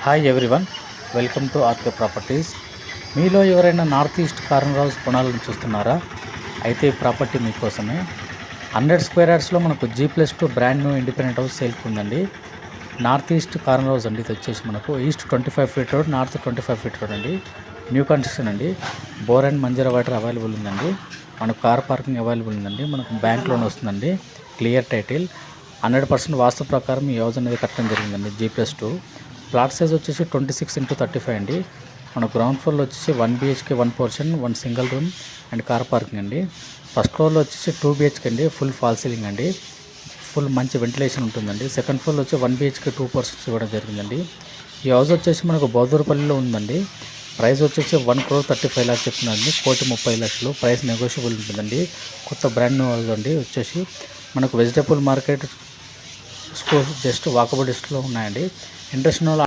Hi everyone, welcome to RK properties. మీలో ఎవరైనా north east corner house కొనాలని చూస్తున్నారా? అయితే ఈ ప్రాపర్టీ మీకోసమే. 100 స్క్వేర్ యార్డ్స్లో మనకు G+2 brand new independent house సేల్కి ఉందండి. నార్త్ ఈస్ట్ కార్నర్ హౌస్ అండి. ఇది వచ్చేసి మనకు east 25 feet road, north 25 feet road అండి. న్యూ కన్స్ట్రక్షన్ అండి. Bore and Manjeera water available ఉందండి. మనకు కార్ పార్కింగ్ అవైలబుల్ ఉందండి. మనకు బ్యాంక్ లోన్ వస్తుందండి. Clear title. 100% వాస్తు ప్రకారం ఈ హౌస్ అనేది కట్టడం జరిగిందండి. G+2 ప్లాట్ సైజ్ వచ్చేసి 26x35 అండి. మన గ్రౌండ్ ఫ్లోర్లో వచ్చేసి 1 BHK 1 portion, 1 single room and car parking అండి. ఫస్ట్ ఫ్లోర్లో వచ్చేసి 2 BHK అండి, ఫుల్ ఫాల్ సీలింగ్ అండి, ఫుల్ మంచి వెంటిలేషన్ ఉంటుందండి. సెకండ్ ఫ్లోర్లో వచ్చి 1 BHK 2 పోర్షన్స్ ఇవ్వడం జరిగిందండి. ఈ హౌస్ వచ్చేసి మనకు బౌదూరుపల్లిలో ఉందండి. ప్రైస్ వచ్చేసి 1,35,00,000 చెప్తున్నారండి. 1,30,00,000 ప్రైస్ నెగోషియబుల్ ఉంటుందండి. కొత్త బ్రాండ్ న్యూ హౌస్ అండి. వచ్చేసి మనకు vegetable market school just walkable డిస్టెన్స్లో ఉన్నాయండి. ఇంట్రెస్ట్ ఉన్న